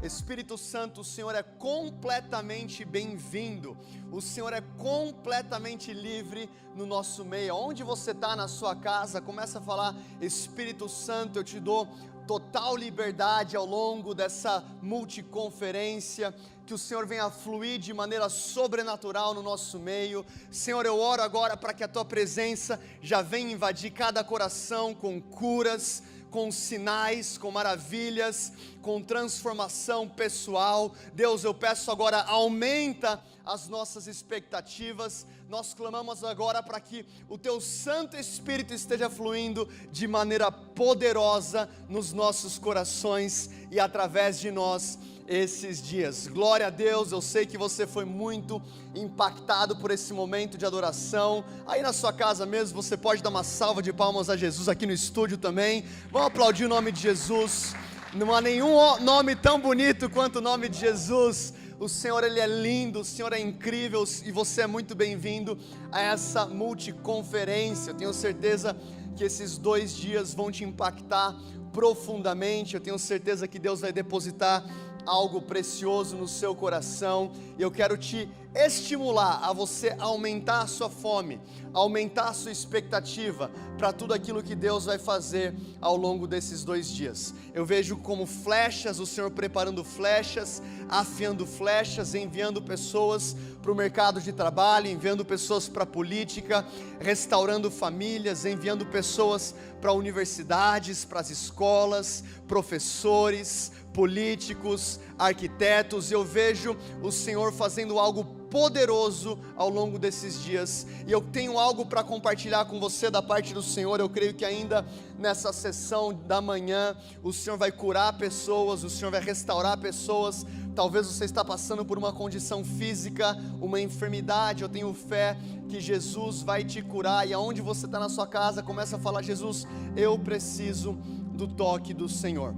Espírito Santo, o Senhor é completamente bem-vindo, o Senhor é completamente livre no nosso meio. Onde você está na sua casa, começa a falar: Espírito Santo, eu te dou total liberdade ao longo dessa multiconferência, que o Senhor venha fluir de maneira sobrenatural no nosso meio. Senhor, eu oro agora para que a Tua presença já venha invadir cada coração com curas, com sinais, com maravilhas, com transformação pessoal. Deus, eu peço agora, aumenta as nossas expectativas. Nós clamamos agora para que o Teu Santo Espírito esteja fluindo de maneira poderosa nos nossos corações e através de nós esses dias. Glória a Deus. Eu sei que você foi muito impactado por esse momento de adoração. Aí na sua casa mesmo, você pode dar uma salva de palmas a Jesus, aqui no estúdio também. Vamos aplaudir o nome de Jesus. Não há nenhum nome tão bonito quanto o nome de Jesus. O Senhor, Ele é lindo, o Senhor é incrível, e você é muito bem-vindo a essa multiconferência. Eu tenho certeza que esses 2 dias vão te impactar profundamente. Eu tenho certeza que Deus vai depositar algo precioso no seu coração, e eu quero te estimular a você aumentar a sua fome, aumentar a sua expectativa para tudo aquilo que Deus vai fazer ao longo desses 2 dias. Eu vejo como flechas, o Senhor preparando flechas, afiando flechas, enviando pessoas para o mercado de trabalho, enviando pessoas para a política, restaurando famílias, enviando pessoas para universidades, para as escolas, professores, políticos, arquitetos. Eu vejo o Senhor fazendo algo poderoso ao longo desses dias, e eu tenho algo para compartilhar com você da parte do Senhor. Eu creio que ainda nessa sessão da manhã, o Senhor vai curar pessoas, o Senhor vai restaurar pessoas. Talvez você está passando por uma condição física, uma enfermidade. Eu tenho fé que Jesus vai te curar, e aonde você está na sua casa, começa a falar: Jesus, eu preciso do toque do Senhor.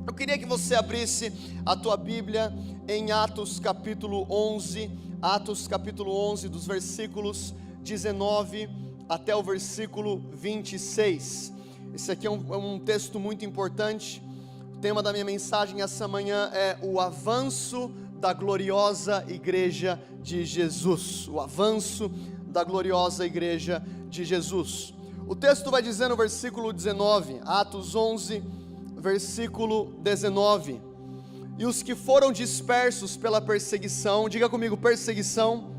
Eu queria que você abrisse a tua Bíblia em Atos capítulo 11, Atos capítulo 11, dos versículos 19 até o versículo 26. Esse aqui é um texto muito importante. O tema da minha mensagem essa manhã é o avanço da gloriosa igreja de Jesus. O avanço da gloriosa igreja de Jesus. O texto vai dizer no versículo 19, Atos 11, versículo 19: e os que foram dispersos pela perseguição, diga comigo, perseguição,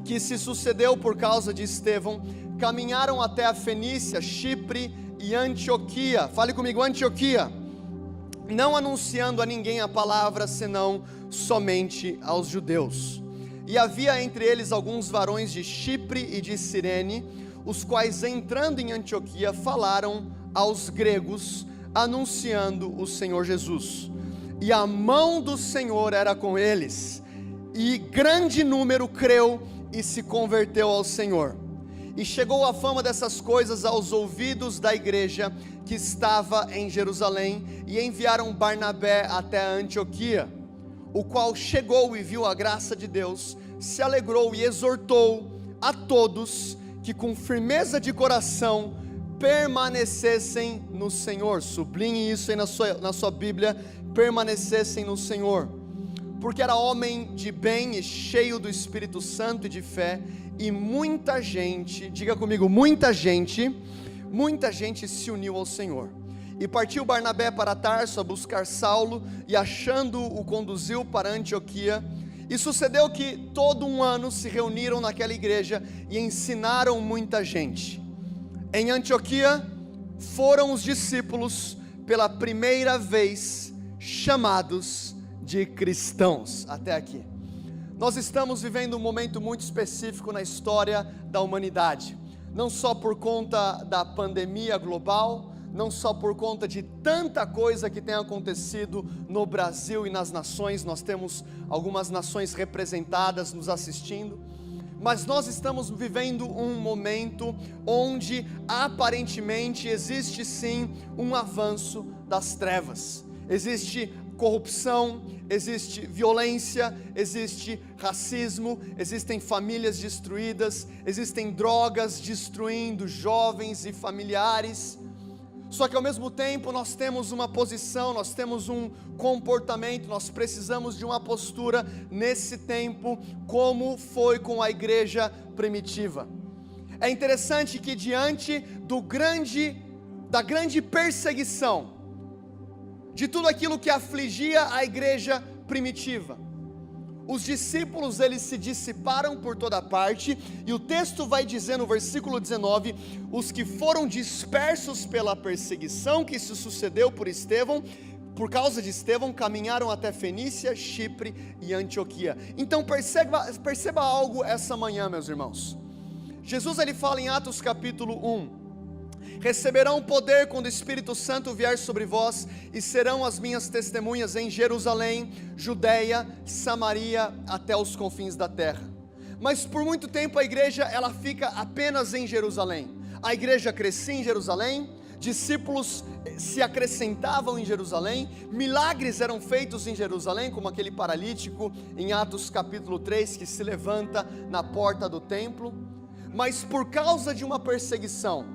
que se sucedeu por causa de Estevão, caminharam até a Fenícia, Chipre e Antioquia. Fale comigo, Antioquia, não anunciando a ninguém a palavra, senão somente aos judeus. E havia entre eles alguns varões de Chipre e de Cirene, os quais, entrando em Antioquia, falaram aos gregos, anunciando o Senhor Jesus. E a mão do Senhor era com eles, e grande número creu e se converteu ao Senhor. E chegou a fama dessas coisas aos ouvidos da igreja que estava em Jerusalém, e enviaram Barnabé até a Antioquia, o qual chegou e viu a graça de Deus, se alegrou e exortou a todos que com firmeza de coração permanecessem no Senhor. Sublinhe isso aí na sua Bíblia: permanecessem no Senhor, porque era homem de bem e cheio do Espírito Santo e de fé, e muita gente, diga comigo, muita gente se uniu ao Senhor. E partiu Barnabé para Tarso a buscar Saulo, e achando-o conduziu para Antioquia. E sucedeu que todo um ano se reuniram naquela igreja e ensinaram muita gente. Em Antioquia foram os discípulos pela primeira vez chamados de cristãos. Até aqui. Nós estamos vivendo um momento muito específico na história da humanidade. Não só por conta da pandemia global, não só por conta de tanta coisa que tem acontecido no Brasil e nas nações. Nós temos algumas nações representadas nos assistindo. Mas nós estamos vivendo um momento onde aparentemente existe sim um avanço das trevas. Existe corrupção, existe violência, existe racismo, existem famílias destruídas, existem drogas destruindo jovens e familiares. Só que ao mesmo tempo nós temos uma posição, nós temos um comportamento, nós precisamos de uma postura nesse tempo, como foi com a igreja primitiva. É interessante que diante da grande perseguição, de tudo aquilo que afligia a igreja primitiva, os discípulos eles se dissiparam por toda parte, e o texto vai dizer no versículo 19, os que foram dispersos pela perseguição que se sucedeu por causa de Estevão, caminharam até Fenícia, Chipre e Antioquia. Então perceba algo essa manhã, meus irmãos. Jesus ele fala em Atos capítulo 1, receberão poder quando o Espírito Santo vier sobre vós, e serão as minhas testemunhas em Jerusalém, Judeia, Samaria, até os confins da terra. Mas por muito tempo a igreja ela fica apenas em Jerusalém. A igreja crescia em Jerusalém, discípulos se acrescentavam em Jerusalém, milagres eram feitos em Jerusalém, como aquele paralítico em Atos capítulo 3, que se levanta na porta do templo. Mas por causa de uma perseguição,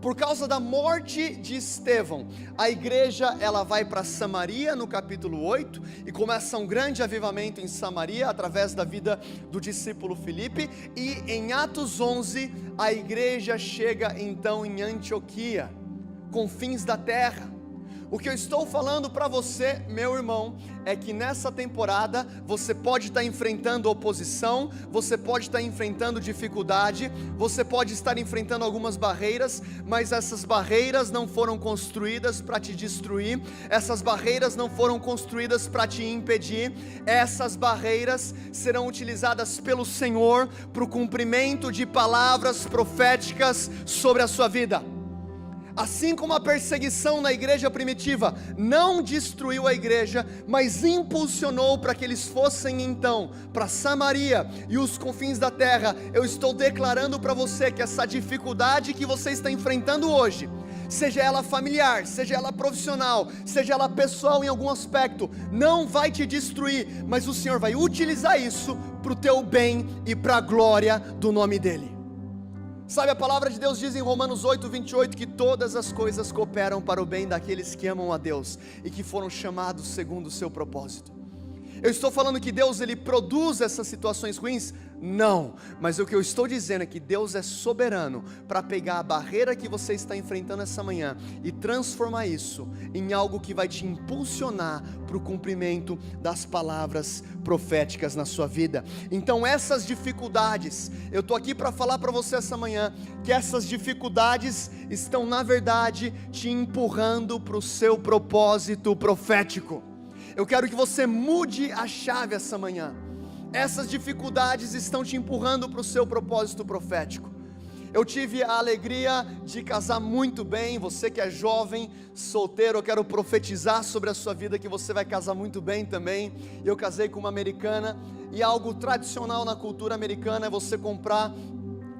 por causa da morte de Estevão, a igreja ela vai para Samaria no capítulo 8, e começa um grande avivamento em Samaria, através da vida do discípulo Filipe, e em Atos 11, a igreja chega então em Antioquia, confins da terra. O que eu estou falando para você, meu irmão, é que nessa temporada você pode estar enfrentando oposição, você pode estar enfrentando dificuldade, você pode estar enfrentando algumas barreiras, mas essas barreiras não foram construídas para te destruir, essas barreiras não foram construídas para te impedir, essas barreiras serão utilizadas pelo Senhor para o cumprimento de palavras proféticas sobre a sua vida. Assim como a perseguição na igreja primitiva não destruiu a igreja, mas impulsionou para que eles fossem então para Samaria e os confins da terra, eu estou declarando para você que essa dificuldade que você está enfrentando hoje, seja ela familiar, seja ela profissional, seja ela pessoal em algum aspecto, não vai te destruir, mas o Senhor vai utilizar isso para o teu bem e para a glória do nome dEle. Sabe, a palavra de Deus diz em Romanos 8:28 que todas as coisas cooperam para o bem daqueles que amam a Deus e que foram chamados segundo o seu propósito. Eu estou falando que Deus ele produz essas situações ruins? Não, mas o que eu estou dizendo é que Deus é soberano para pegar a barreira que você está enfrentando essa manhã e transformar isso em algo que vai te impulsionar para o cumprimento das palavras proféticas na sua vida. Então essas dificuldades, eu estou aqui para falar para você essa manhã, que essas dificuldades estão na verdade te empurrando para o seu propósito profético. Eu quero que você mude a chave essa manhã. Essas dificuldades estão te empurrando para o seu propósito profético. Eu tive a alegria de casar muito bem. Você que é jovem, solteiro, eu quero profetizar sobre a sua vida que você vai casar muito bem também. Eu casei com uma americana, e algo tradicional na cultura americana é você comprar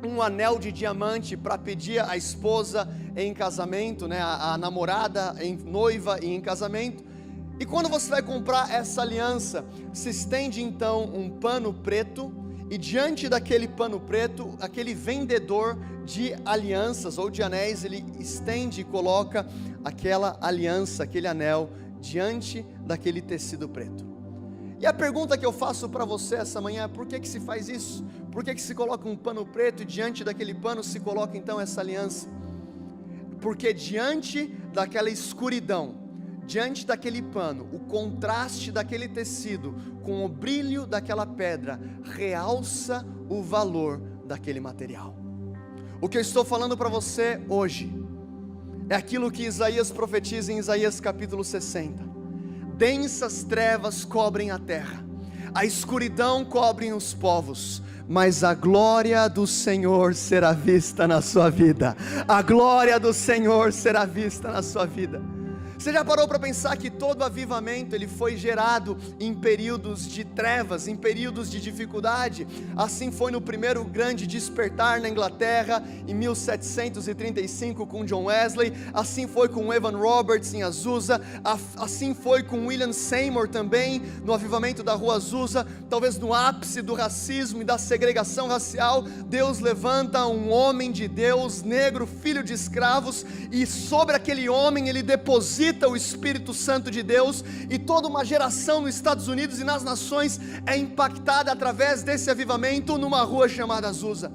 um anel de diamante para pedir a esposa em casamento, né? A namorada em noiva e em casamento. E quando você vai comprar essa aliança, se estende então um pano preto, e diante daquele pano preto, aquele vendedor de alianças ou de anéis, ele estende e coloca aquela aliança, aquele anel, diante daquele tecido preto. E a pergunta que eu faço para você essa manhã é: por que se faz isso? Por que se coloca um pano preto e diante daquele pano se coloca então essa aliança? Porque diante daquela escuridão, diante daquele pano, o contraste daquele tecido com o brilho daquela pedra realça o valor daquele material. O que eu estou falando para você hoje é aquilo que Isaías profetiza em Isaías capítulo 60. Densas trevas cobrem a terra, a escuridão cobre os povos, mas a glória do Senhor será vista na sua vida. A glória do Senhor será vista na sua vida. Você já parou para pensar que todo avivamento ele foi gerado em períodos de trevas, em períodos de dificuldade? Assim foi no primeiro grande despertar na Inglaterra, em 1735 com John Wesley, assim foi com Evan Roberts em Azusa, assim foi com William Seymour também, no avivamento da Rua Azusa. Talvez no ápice do racismo e da segregação racial, Deus levanta um homem de Deus, negro, filho de escravos, e sobre aquele homem ele deposita o Espírito Santo de Deus, e toda uma geração nos Estados Unidos e nas nações é impactada através desse avivamento numa rua chamada Azusa.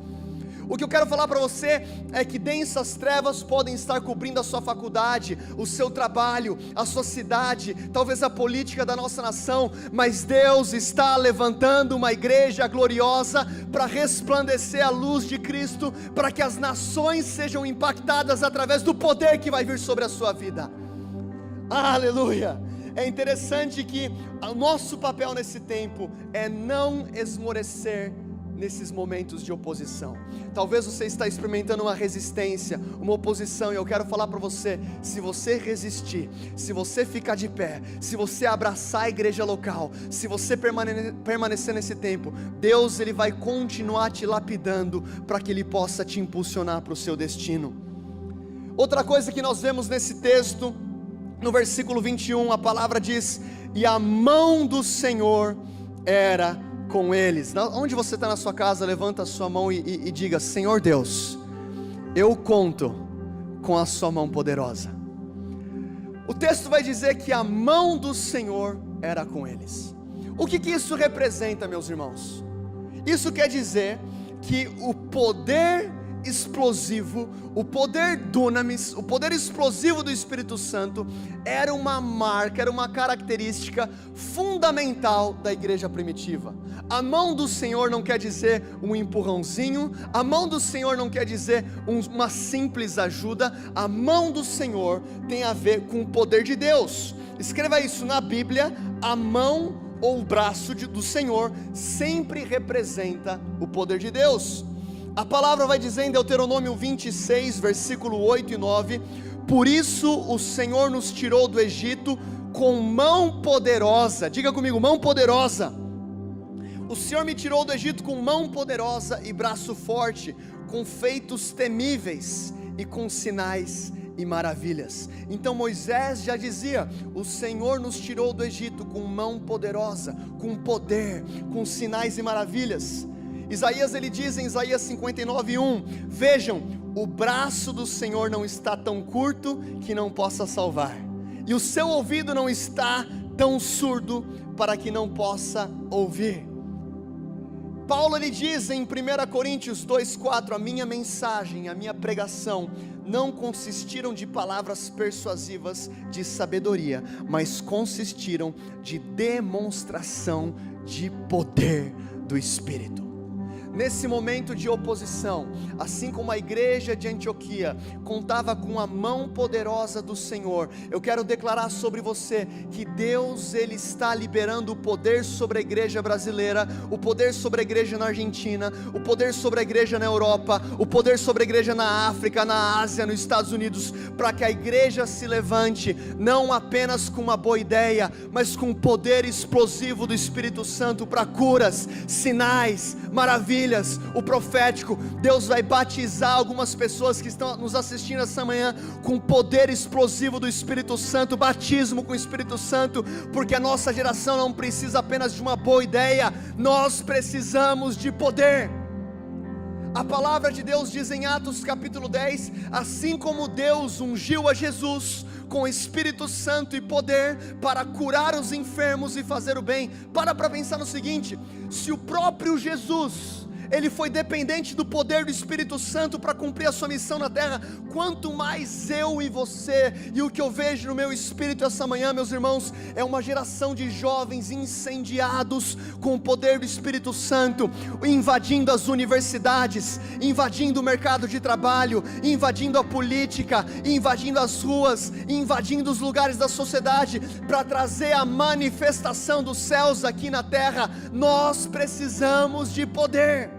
O que eu quero falar para você é que densas trevas podem estar cobrindo a sua faculdade, o seu trabalho, a sua cidade, talvez a política da nossa nação, mas Deus está levantando uma igreja gloriosa para resplandecer a luz de Cristo, para que as nações sejam impactadas através do poder que vai vir sobre a sua vida. Aleluia! É interessante que o nosso papel nesse tempo é não esmorecer nesses momentos de oposição. Talvez você está experimentando uma resistência, uma oposição, e eu quero falar para você: se você resistir, se você ficar de pé, se você abraçar a igreja local, se você permanecer nesse tempo, Deus ele vai continuar te lapidando para que Ele possa te impulsionar para o seu destino. Outra coisa que nós vemos nesse texto, no versículo 21, a palavra diz: e a mão do Senhor era com eles. Onde você está na sua casa, levanta a sua mão e diga: Senhor Deus, eu conto com a sua mão poderosa. O texto vai dizer que a mão do Senhor era com eles. O que isso representa, meus irmãos? Isso quer dizer que o poder explosivo, o poder dunamis, o poder explosivo do Espírito Santo era uma marca, era uma característica fundamental da igreja primitiva. A mão do Senhor não quer dizer um empurrãozinho, a mão do Senhor não quer dizer uma simples ajuda, a mão do Senhor tem a ver com o poder de Deus. Escreva isso na Bíblia: a mão ou o braço do Senhor sempre representa o poder de Deus. A palavra vai dizer em Deuteronômio 26, versículo 8 e 9: por isso o Senhor nos tirou do Egito com mão poderosa. Diga comigo: mão poderosa. O Senhor me tirou do Egito com mão poderosa e braço forte, com feitos temíveis e com sinais e maravilhas. Então Moisés já dizia: o Senhor nos tirou do Egito com mão poderosa, com poder, com sinais e maravilhas. Isaías ele diz em Isaías 59:1: vejam, o braço do Senhor não está tão curto que não possa salvar, e o seu ouvido não está tão surdo para que não possa ouvir. Paulo ele diz em 1 Coríntios 2:4: a minha mensagem, a minha pregação não consistiram de palavras persuasivas de sabedoria, mas consistiram de demonstração de poder do Espírito. Nesse momento de oposição, assim como a igreja de Antioquia contava com a mão poderosa do Senhor, eu quero declarar sobre você que Deus ele está liberando o poder sobre a igreja brasileira, o poder sobre a igreja na Argentina, o poder sobre a igreja na Europa, o poder sobre a igreja na África, na Ásia, nos Estados Unidos, para que a igreja se levante, não apenas com uma boa ideia, mas com o poder explosivo do Espírito Santo para curas, sinais, maravilhas, o profético. Deus vai batizar algumas pessoas que estão nos assistindo essa manhã com o poder explosivo do Espírito Santo, batismo com o Espírito Santo, porque a nossa geração não precisa apenas de uma boa ideia, nós precisamos de poder. A palavra de Deus diz em Atos capítulo 10, assim como Deus ungiu a Jesus com o Espírito Santo e poder para curar os enfermos e fazer o bem. Para pensar no seguinte: se o próprio Jesus ele foi dependente do poder do Espírito Santo para cumprir a sua missão na terra, quanto mais eu e você. E o que eu vejo no meu espírito essa manhã, meus irmãos, é uma geração de jovens incendiados com o poder do Espírito Santo, invadindo as universidades, invadindo o mercado de trabalho, invadindo a política, invadindo as ruas, invadindo os lugares da sociedade, para trazer a manifestação dos céus aqui na terra. Nós precisamos de poder.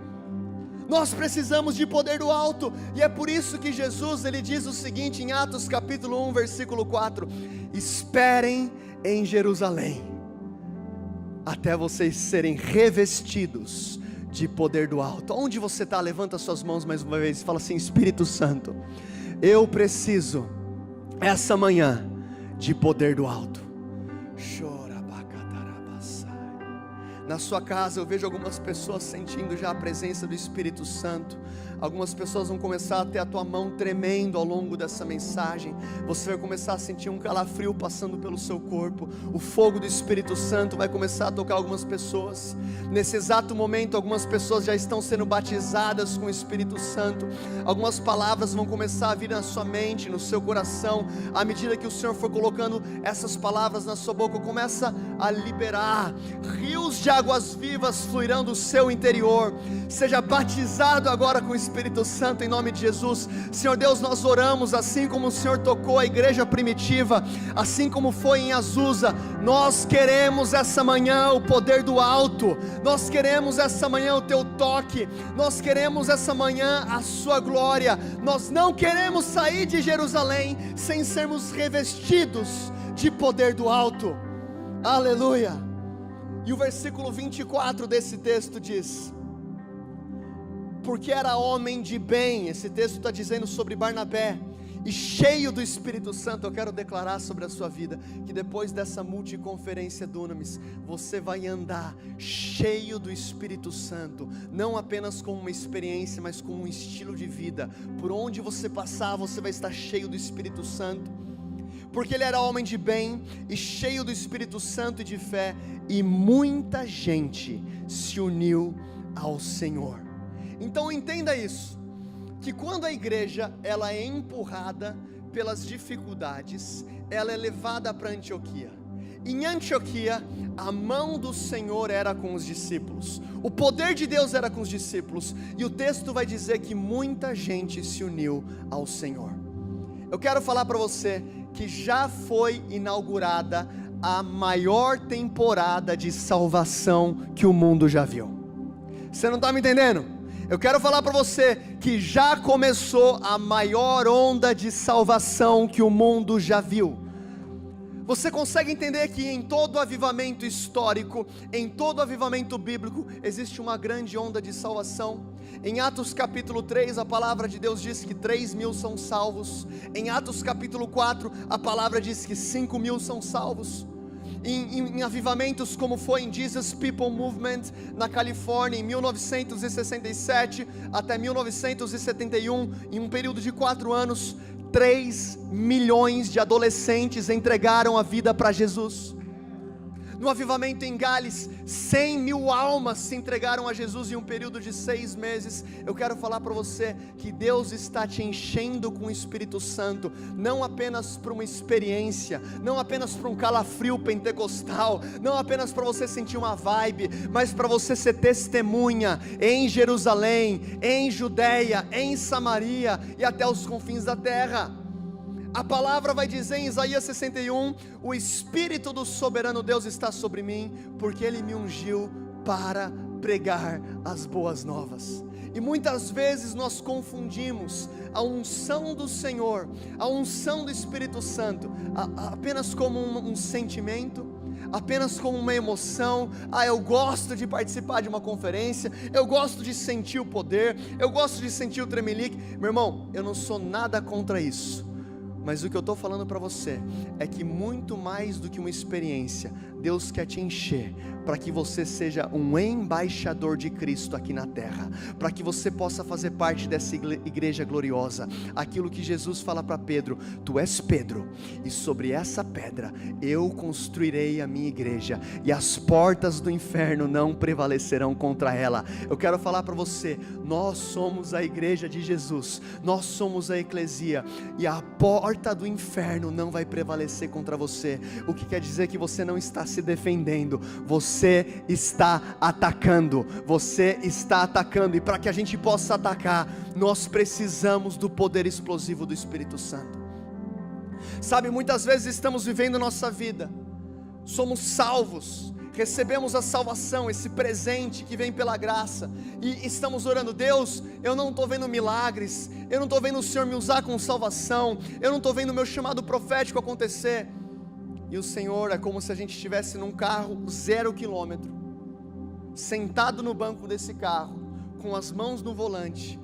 Nós precisamos de poder do alto, e é por isso que Jesus, ele diz o seguinte em Atos capítulo 1, versículo 4: esperem em Jerusalém, até vocês serem revestidos de poder do alto. Onde você está? Levanta suas mãos mais uma vez e fala assim: Espírito Santo, eu preciso, essa manhã, de poder do alto. Na sua casa eu vejo algumas pessoas sentindo já a presença do Espírito Santo. Algumas pessoas vão começar a ter a tua mão tremendo ao longo dessa mensagem. Você vai começar a sentir um calafrio passando pelo seu corpo. O fogo do Espírito Santo vai começar a tocar algumas pessoas. Nesse exato momento, algumas pessoas já estão sendo batizadas com o Espírito Santo. Algumas palavras vão começar a vir na sua mente, no seu coração. À medida que o Senhor for colocando essas palavras na sua boca, começa a liberar. Rios de águas vivas fluirão do seu interior. Seja batizado agora com o Espírito Santo em nome de Jesus. Senhor Deus, nós oramos assim como o Senhor tocou a igreja primitiva, assim como foi em Azusa. Nós queremos essa manhã o poder do alto. Nós queremos essa manhã o teu toque. Nós queremos essa manhã a sua glória. Nós não queremos sair de Jerusalém sem sermos revestidos de poder do alto. Aleluia. E o versículo 24 desse texto diz: porque era homem de bem. Esse texto está dizendo sobre Barnabé, e cheio do Espírito Santo. Eu quero declarar sobre a sua vida, que depois dessa multiconferência Dunamis, você vai andar cheio do Espírito Santo, não apenas com uma experiência, mas com um estilo de vida. Por onde você passar, você vai estar cheio do Espírito Santo. Porque ele era homem de bem, e cheio do Espírito Santo e de fé, e muita gente se uniu ao Senhor. Então entenda isso, que quando a igreja ela é empurrada pelas dificuldades, ela é levada para Antioquia. Em Antioquia, a mão do Senhor era com os discípulos, o poder de Deus era com os discípulos, e o texto vai dizer que muita gente se uniu ao Senhor. Eu quero falar para você que já foi inaugurada a maior temporada de salvação que o mundo já viu. Você não está me entendendo? Eu quero falar para você que já começou a maior onda de salvação que o mundo já viu. Você consegue entender que em todo avivamento histórico, em todo avivamento bíblico, existe uma grande onda de salvação? Em Atos capítulo 3, a palavra de Deus diz que 3.000 são salvos. Em Atos capítulo 4, a palavra diz que 5.000 são salvos. Em avivamentos como foi em Jesus People Movement na Califórnia em 1967 até 1971, em um período de 4 anos, 3 milhões de adolescentes entregaram a vida para Jesus. No avivamento em Gales, 100.000 almas se entregaram a Jesus em um período de 6 meses. Eu quero falar para você que Deus está te enchendo com o Espírito Santo, não apenas para uma experiência, não apenas para um calafrio pentecostal, não apenas para você sentir uma vibe, mas para você ser testemunha em Jerusalém, em Judeia, em Samaria e até os confins da terra. A palavra vai dizer em Isaías 61, o Espírito do soberano Deus está sobre mim, porque Ele me ungiu para pregar as boas novas. E muitas vezes nós confundimos a unção do Senhor, a unção do Espírito Santo, apenas como um sentimento, apenas como uma emoção. Eu gosto de participar de uma conferência, eu gosto de sentir o poder, eu gosto de sentir o tremelique. Meu irmão, eu não sou nada contra isso. Mas o que eu estou falando para você é que muito mais do que uma experiência, Deus quer te encher para que você seja um embaixador de Cristo aqui na terra, para que você possa fazer parte dessa igreja gloriosa. Aquilo que Jesus fala para Pedro: tu és Pedro, e sobre essa pedra eu construirei a minha igreja, e as portas do inferno não prevalecerão contra ela. Eu quero falar para você, nós somos a igreja de Jesus, nós somos a eclesia, e a porta do inferno não vai prevalecer contra você. O que quer dizer que você não está se defendendo, você está atacando, e para que a gente possa atacar, nós precisamos do poder explosivo do Espírito Santo. Sabe, muitas vezes estamos vivendo nossa vida, somos salvos, recebemos a salvação, esse presente que vem pela graça, e estamos orando: Deus, eu não estou vendo milagres, eu não estou vendo o Senhor me usar com salvação, eu não estou vendo o meu chamado profético acontecer. E o Senhor, é como se a gente estivesse num carro 0 quilômetro, sentado no banco desse carro, com as mãos no volante,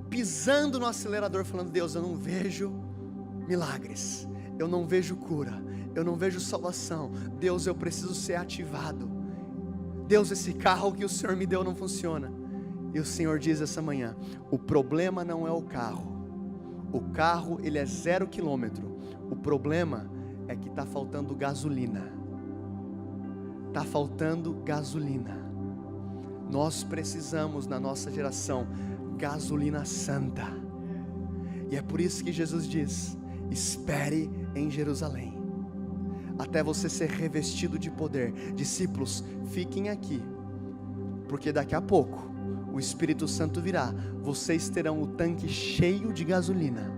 pisando no acelerador, falando: Deus, eu não vejo milagres, eu não vejo cura, eu não vejo salvação. Deus, eu preciso ser ativado. Deus, esse carro que o Senhor me deu não funciona. E o Senhor diz essa manhã: o problema não é o carro ele é 0 quilômetro, o problema é que está faltando gasolina. Está faltando gasolina. Nós precisamos, na nossa geração, gasolina santa. E é por isso que Jesus diz: espere em Jerusalém, até você ser revestido de poder. Discípulos, fiquem aqui, porque daqui a pouco o Espírito Santo virá, vocês terão o tanque cheio de gasolina,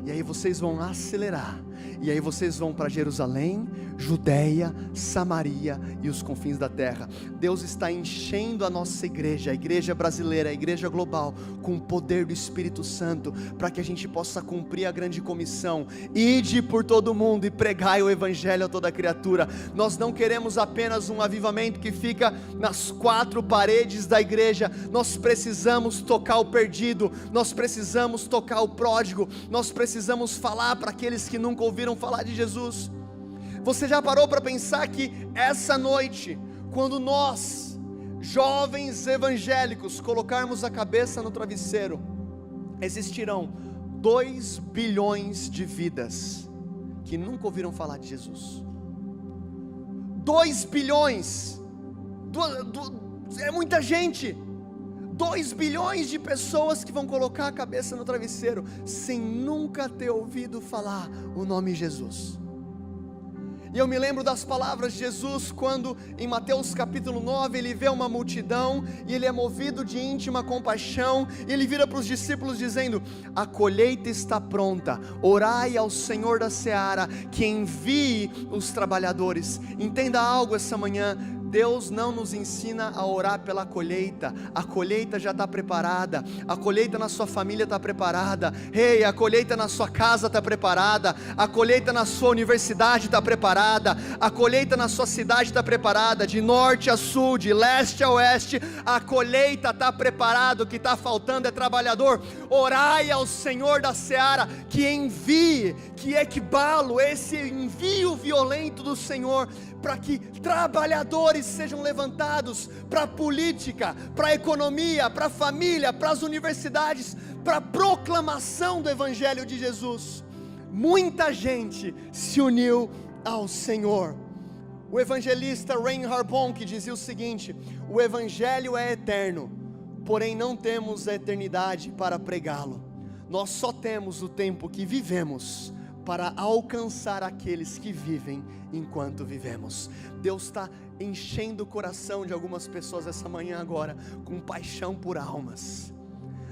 e aí vocês vão acelerar, e aí vocês vão para Jerusalém, Judeia, Samaria e os confins da terra. Deus está enchendo a nossa igreja, a igreja brasileira, a igreja global, com o poder do Espírito Santo, para que a gente possa cumprir a grande comissão: ide por todo o mundo e pregai o evangelho a toda criatura. Nós não queremos apenas um avivamento que fica nas 4 paredes da igreja. Nós precisamos tocar o perdido, nós precisamos tocar o pródigo, nós precisamos falar para aqueles que nunca ouviram falar de Jesus. Você já parou para pensar que essa noite, quando nós, jovens evangélicos, colocarmos a cabeça no travesseiro, existirão 2 bilhões de vidas que nunca ouviram falar de Jesus? 2 bilhões, é muita gente. 2 bilhões de pessoas que vão colocar a cabeça no travesseiro sem nunca ter ouvido falar o nome Jesus. E eu me lembro das palavras de Jesus, quando em Mateus capítulo 9, ele vê uma multidão, e ele é movido de íntima compaixão, e ele vira para os discípulos dizendo: a colheita está pronta, orai ao Senhor da seara, que envie os trabalhadores. Entenda algo essa manhã: Deus não nos ensina a orar pela colheita, a colheita já está preparada, a colheita na sua família está preparada, a colheita na sua casa está preparada, a colheita na sua universidade está preparada, a colheita na sua cidade está preparada, de norte a sul, de leste a oeste, a colheita está preparada. O que está faltando é trabalhador. Orai ao Senhor da seara, que envie, que equibalo esse envio violento do Senhor, para que trabalhadores sejam levantados para a política, para a economia, para a família, para as universidades, para a proclamação do Evangelho de Jesus. Muita gente se uniu ao Senhor. O evangelista Reinhard Bonk dizia o seguinte: o Evangelho é eterno, porém não temos a eternidade para pregá-lo. Nós só temos o tempo que vivemos para alcançar aqueles que vivem enquanto vivemos. Deus está enchendo o coração de algumas pessoas essa manhã agora, com paixão por almas.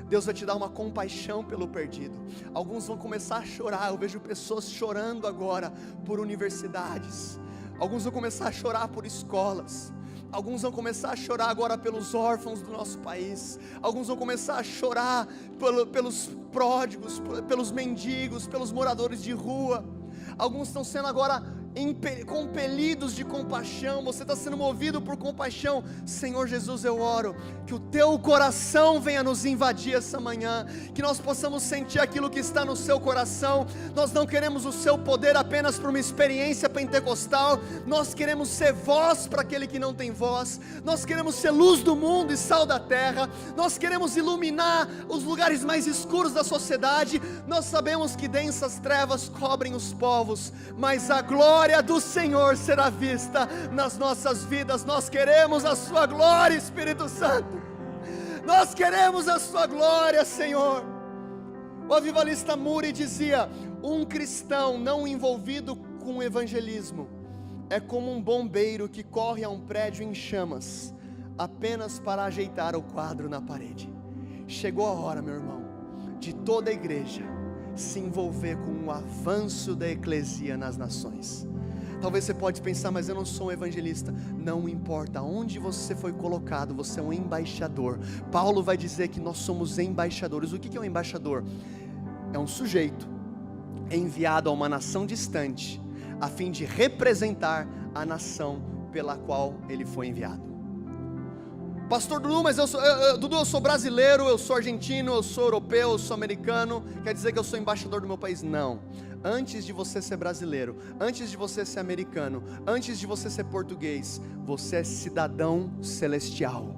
Deus vai te dar uma compaixão pelo perdido. Alguns vão começar a chorar. Eu vejo pessoas chorando agora por universidades. Alguns vão começar a chorar por escolas. Alguns vão começar a chorar agora pelos órfãos do nosso país. Alguns vão começar a chorar pelos pródigos, pelos mendigos, pelos moradores de rua. Alguns estão sendo agora compelidos de compaixão. Você está sendo movido por compaixão. Senhor Jesus, eu oro que o teu coração venha nos invadir essa manhã, que nós possamos sentir aquilo que está no seu coração. Nós não queremos o seu poder apenas para uma experiência pentecostal. Nós queremos ser voz para aquele que não tem voz. Nós queremos ser luz do mundo e sal da terra. Nós queremos iluminar os lugares mais escuros da sociedade. Nós sabemos que densas trevas cobrem os povos, mas a glória do Senhor será vista nas nossas vidas. Nós queremos a sua glória, Espírito Santo. Nós queremos a sua glória, Senhor. O avivalista Moody dizia: um cristão não envolvido com o evangelismo é como um bombeiro que corre a um prédio em chamas apenas para ajeitar o quadro na parede. Chegou a hora, meu irmão, de toda a igreja se envolver com o avanço da eclesia nas nações. Talvez você pode pensar, mas eu não sou um evangelista. Não importa, onde você foi colocado, você é um embaixador. Paulo vai dizer que nós somos embaixadores. O que é um embaixador? É um sujeito enviado a uma nação distante, a fim de representar a nação pela qual ele foi enviado. Pastor Dudu, mas eu sou brasileiro, eu sou argentino, eu sou europeu, eu sou americano, quer dizer que eu sou embaixador do meu país? Não. Antes de você ser brasileiro, antes de você ser americano, antes de você ser português, você é cidadão celestial.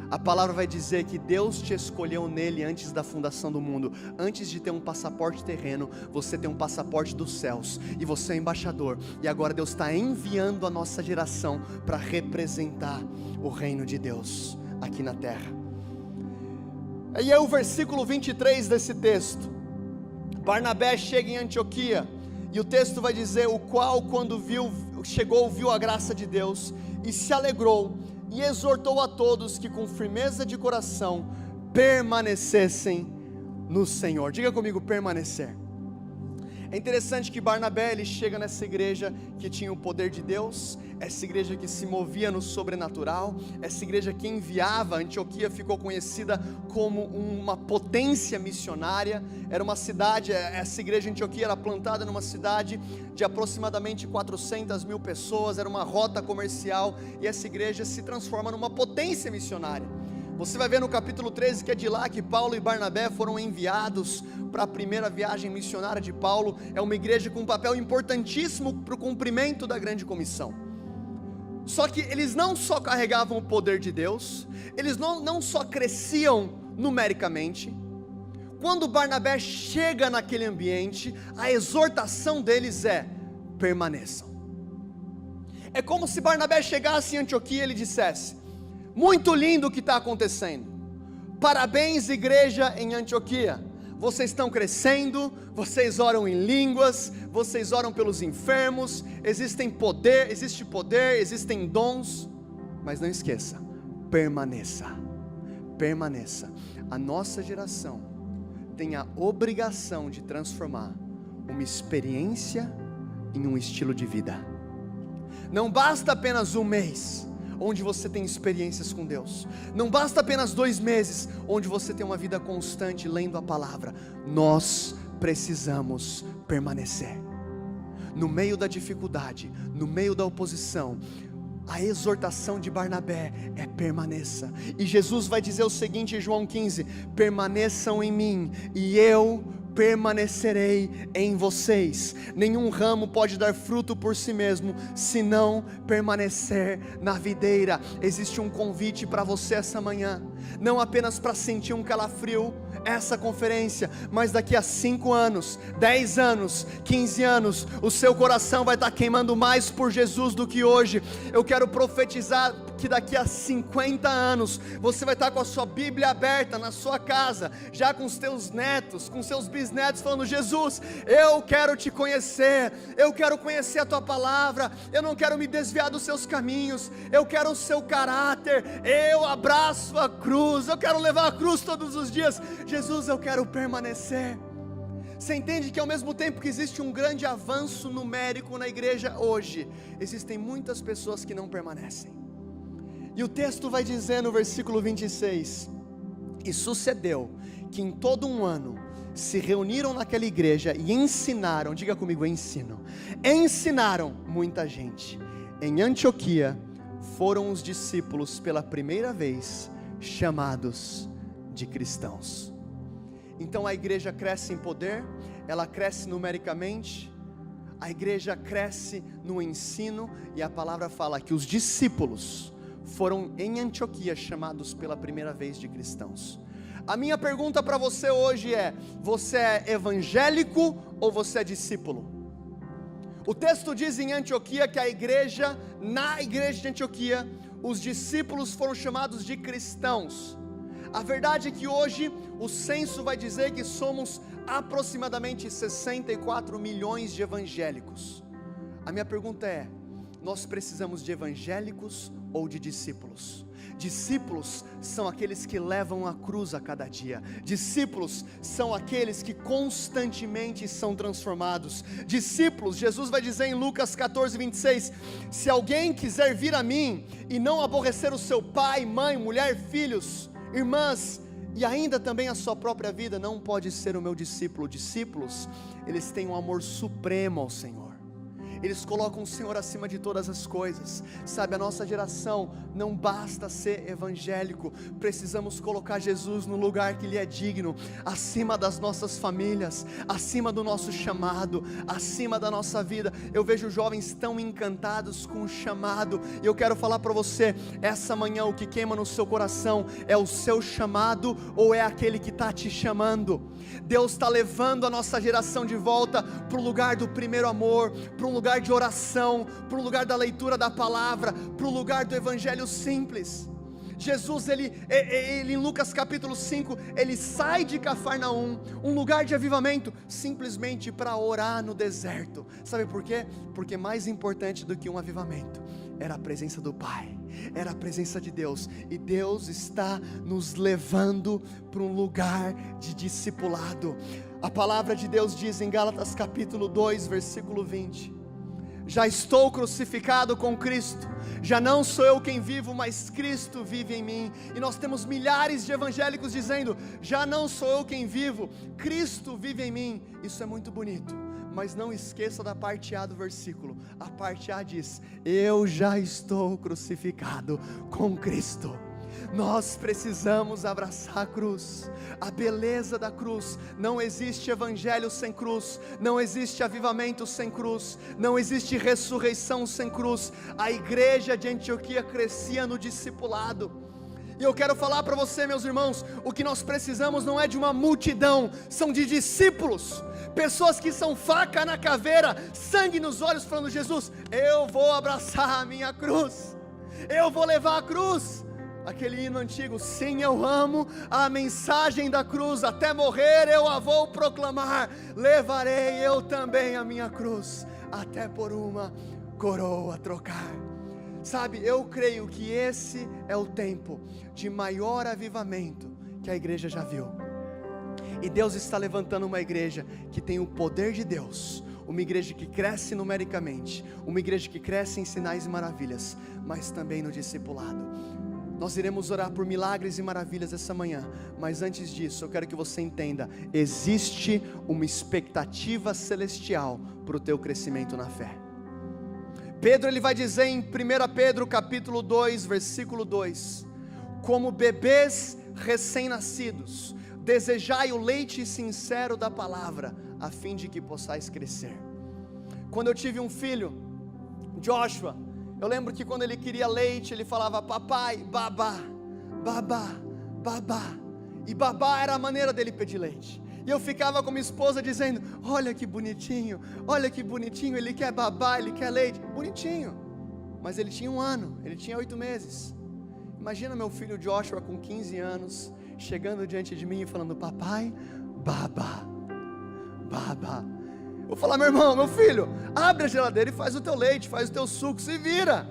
A palavra vai dizer que Deus te escolheu nele antes da fundação do mundo. Antes de ter um passaporte terreno, você tem um passaporte dos céus, e você é embaixador, e agora Deus está enviando a nossa geração para representar o reino de Deus aqui na terra. E é o versículo 23 desse texto. Barnabé chega em Antioquia, e o texto vai dizer: o qual quando chegou, viu a graça de Deus, e se alegrou, e exortou a todos que com firmeza de coração permanecessem no Senhor. Diga comigo, permanecer. É interessante que Barnabé, ele chega nessa igreja que tinha o poder de Deus, essa igreja que se movia no sobrenatural, essa igreja que enviava. Antioquia ficou conhecida como uma potência missionária. Era uma cidade, essa igreja de Antioquia era plantada numa cidade de aproximadamente 400 mil pessoas, era uma rota comercial, e essa igreja se transforma numa potência missionária. Você vai ver no capítulo 13 que é de lá que Paulo e Barnabé foram enviados para a primeira viagem missionária de Paulo. É uma igreja com um papel importantíssimo para o cumprimento da grande comissão. Só que eles não só carregavam o poder de Deus, eles não só cresciam numericamente. Quando Barnabé chega naquele ambiente, a exortação deles é: permaneçam. É como se Barnabé chegasse em Antioquia e ele dissesse: muito lindo o que está acontecendo, parabéns igreja em Antioquia, vocês estão crescendo, vocês oram em línguas, vocês oram pelos enfermos, existe poder, existem dons, mas não esqueça, permaneça, a nossa geração tem a obrigação de transformar uma experiência em um estilo de vida. Não basta apenas um mês onde você tem experiências com Deus, não basta apenas 2 meses onde você tem uma vida constante lendo a palavra. Nós precisamos permanecer no meio da dificuldade, no meio da oposição. A exortação de Barnabé é: permaneça. E Jesus vai dizer o seguinte em João 15: permaneçam em mim e eu permanecerei em vocês. Nenhum ramo pode dar fruto por si mesmo, se não permanecer na videira. Existe um convite para você essa manhã, não apenas para sentir um calafrio essa conferência, mas daqui a 5 anos, 10 anos, 15 anos, o seu coração vai estar queimando mais por Jesus do que hoje. Eu quero profetizar que daqui a 50 anos, você vai estar com a sua Bíblia aberta na sua casa, já com os teus netos, com seus bisnetos, falando: Jesus, eu quero te conhecer, eu quero conhecer a tua palavra, eu não quero me desviar dos seus caminhos, eu quero o seu caráter, eu abraço a cruz, eu quero levar a cruz todos os dias. Jesus, eu quero permanecer. Você entende que ao mesmo tempo que existe um grande avanço numérico na igreja hoje, existem muitas pessoas que não permanecem. E o texto vai dizer no versículo 26: e sucedeu que em todo um ano se reuniram naquela igreja e ensinaram, diga comigo, ensinaram muita gente. Em Antioquia foram os discípulos pela primeira vez chamados de cristãos. Então a igreja cresce em poder, ela cresce numericamente, a igreja cresce no ensino, e a palavra fala que os discípulos foram em Antioquia chamados pela primeira vez de cristãos. A minha pergunta para você hoje é: você é evangélico ou você é discípulo? O texto diz em Antioquia que na igreja de Antioquia, os discípulos foram chamados de cristãos. A verdade é que hoje o censo vai dizer que somos aproximadamente 64 milhões de evangélicos. A minha pergunta é: nós precisamos de evangélicos ou de discípulos. Discípulos são aqueles que levam a cruz a cada dia. Discípulos são aqueles que constantemente são transformados. Discípulos, Jesus vai dizer em Lucas 14:26, se alguém quiser vir a mim e não aborrecer o seu pai, mãe, mulher, filhos, irmãs e ainda também a sua própria vida, não pode ser o meu discípulo. Discípulos, eles têm um amor supremo ao Senhor. Eles colocam o Senhor acima de todas as coisas. Sabe, a nossa geração não basta ser evangélico, precisamos colocar Jesus no lugar que Ele é digno, acima das nossas famílias, acima do nosso chamado, acima da nossa vida. Eu vejo jovens tão encantados com o chamado, e eu quero falar para você, essa manhã o que queima no seu coração, é o seu chamado, ou é aquele que está te chamando? Deus está levando a nossa geração de volta para o lugar do primeiro amor, para um lugar de oração, para o lugar da leitura da palavra, para o lugar do evangelho simples. Jesus, ele em Lucas capítulo 5, ele sai de Cafarnaum, um lugar de avivamento, simplesmente para orar no deserto. Sabe por quê? Porque mais importante do que um avivamento era a presença do Pai, era a presença de Deus, e Deus está nos levando para um lugar de discipulado. A palavra de Deus diz em Gálatas capítulo 2, versículo 20, já estou crucificado com Cristo, já não sou eu quem vivo, mas Cristo vive em mim. E nós temos milhares de evangélicos dizendo, já não sou eu quem vivo, Cristo vive em mim. Isso é muito bonito, mas não esqueça da parte A do versículo. A parte A diz, eu já estou crucificado com Cristo. Nós precisamos abraçar a cruz, a beleza da cruz. Não existe evangelho sem cruz, não existe avivamento sem cruz, não existe ressurreição sem cruz. A igreja de Antioquia crescia no discipulado. E eu quero falar para você, meus irmãos, o que nós precisamos não é de uma multidão, são de discípulos, pessoas que são faca na caveira, sangue nos olhos, falando, Jesus, eu vou abraçar a minha cruz, eu vou levar a cruz. Aquele hino antigo, sim, eu amo a mensagem da cruz, até morrer eu a vou proclamar, levarei eu também a minha cruz, até por uma coroa trocar. Sabe, eu creio que esse é o tempo de maior avivamento que a igreja já viu, e Deus está levantando uma igreja que tem o poder de Deus, uma igreja que cresce numericamente, uma igreja que cresce em sinais e maravilhas, mas também no discipulado. Nós iremos orar por milagres e maravilhas essa manhã, mas antes disso eu quero que você entenda, existe uma expectativa celestial para o teu crescimento na fé. Pedro, ele vai dizer em 1 Pedro capítulo 2, versículo 2, como bebês recém-nascidos, desejai o leite sincero da palavra, a fim de que possais crescer. Quando eu tive um filho, Joshua, eu lembro que quando ele queria leite, ele falava, papai, babá, babá, babá, e babá era a maneira dele pedir leite. E eu ficava com minha esposa dizendo, olha que bonitinho, ele quer babá, ele quer leite, bonitinho. Mas ele tinha 1 ano, ele tinha 8 meses. Imagina meu filho Joshua com 15 anos, chegando diante de mim e falando, papai, babá, babá. Vou falar, meu irmão, meu filho, abre a geladeira e faz o teu leite, faz o teu suco, se vira.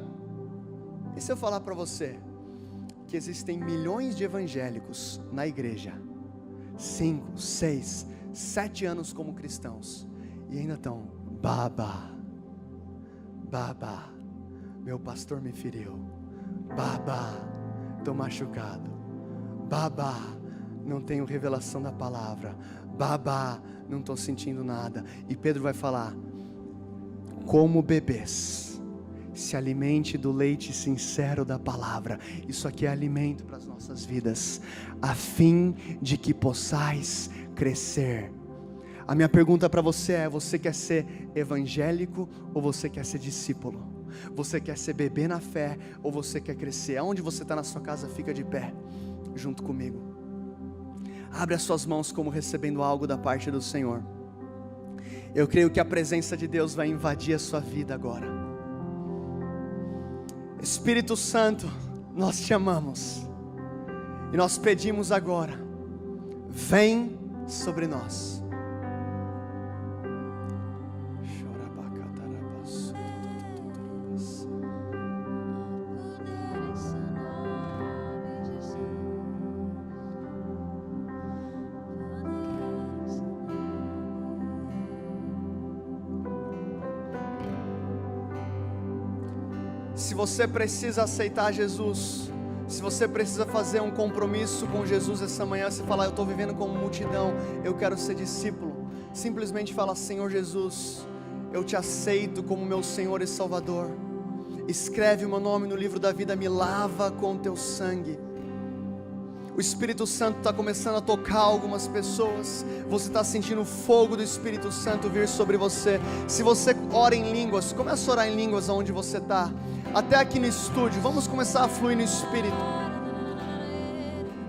E se eu falar para você, que existem milhões de evangélicos na igreja, 5, 6, 7 anos como cristãos, e ainda estão, babá, babá, meu pastor me feriu, babá, estou machucado, babá, não tenho revelação da palavra, babá, não estou sentindo nada. E Pedro vai falar, como bebês, se alimente do leite sincero da palavra. Isso aqui é alimento para as nossas vidas, a fim de que possais crescer. A minha pergunta para você é, você quer ser evangélico ou você quer ser discípulo? Você quer ser bebê na fé ou você quer crescer? Aonde você está na sua casa, fica de pé junto comigo. Abre as suas mãos como recebendo algo da parte do Senhor. Eu creio que a presença de Deus vai invadir a sua vida agora. Espírito Santo, nós te amamos e nós pedimos agora, vem sobre nós. Se você precisa aceitar Jesus, se você precisa fazer um compromisso com Jesus essa manhã, você falar, eu estou vivendo como multidão, eu quero ser discípulo, simplesmente fala, Senhor Jesus, eu te aceito como meu Senhor e Salvador, escreve o meu nome no livro da vida, me lava com teu sangue. O Espírito Santo está começando a tocar algumas pessoas, você está sentindo o fogo do Espírito Santo vir sobre você. Se você ora em línguas, comece a orar em línguas onde você está, até aqui no estúdio, vamos começar a fluir no Espírito.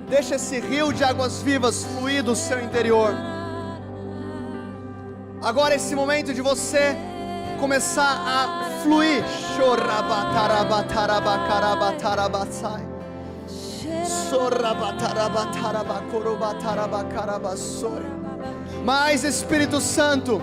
Deixa esse rio de águas vivas fluir do seu interior. Agora é esse momento de você começar a fluir. Mais Espírito Santo.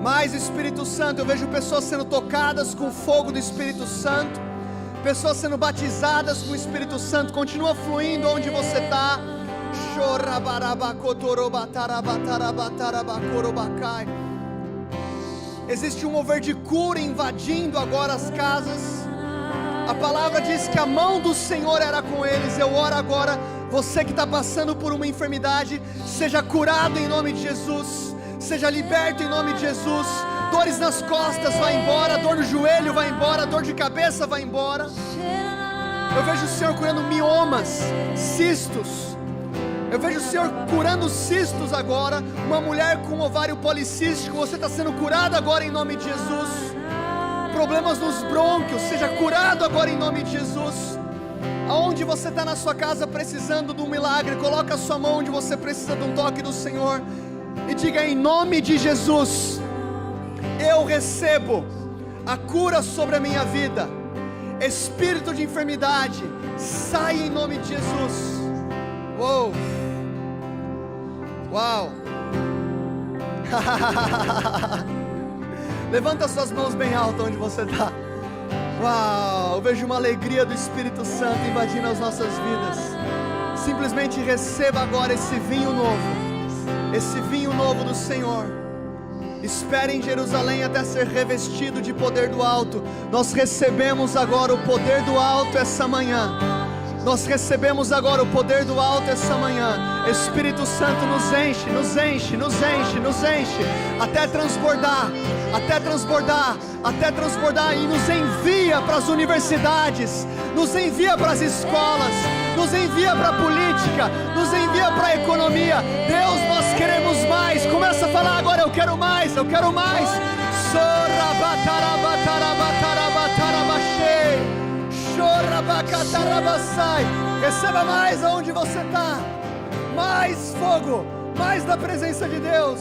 Mais Espírito Santo, eu vejo pessoas sendo tocadas com o fogo do Espírito Santo, pessoas sendo batizadas com o Espírito Santo. Continua fluindo onde você está. Existe um mover de cura invadindo agora as casas. A palavra diz que a mão do Senhor era com eles. Eu oro agora, você que está passando por uma enfermidade, seja curado em nome de Jesus, seja liberto em nome de Jesus. Dores nas costas vai embora, dor no joelho vai embora, dor de cabeça vai embora. Eu vejo o Senhor curando miomas, cistos. Eu vejo o Senhor curando cistos agora. Uma mulher com ovário policístico, você está sendo curada agora em nome de Jesus. Problemas nos brônquios, seja curado agora em nome de Jesus. Aonde você está na sua casa precisando de um milagre, coloca a sua mão onde você precisa de um toque do Senhor e diga, em nome de Jesus, eu recebo a cura sobre a minha vida. Espírito de enfermidade, sai em nome de Jesus. Uou! Uau! Levanta suas mãos bem alto onde você está. Uau! Eu vejo uma alegria do Espírito Santo invadindo as nossas vidas. Simplesmente receba agora esse vinho novo. Esse vinho novo do Senhor. Espere em Jerusalém até ser revestido de poder do alto. Nós recebemos agora o poder do alto essa manhã. Nós recebemos agora o poder do alto essa manhã. Espírito Santo nos enche, nos enche, nos enche, nos enche, até transbordar, até transbordar, até transbordar, e nos envia para as universidades, nos envia para as escolas, nos envia para a política, nos envia para a economia. Deus, nós queremos mais. Começa a falar agora, eu quero mais, eu quero mais. Receba mais aonde você está. Mais fogo, mais da presença de Deus.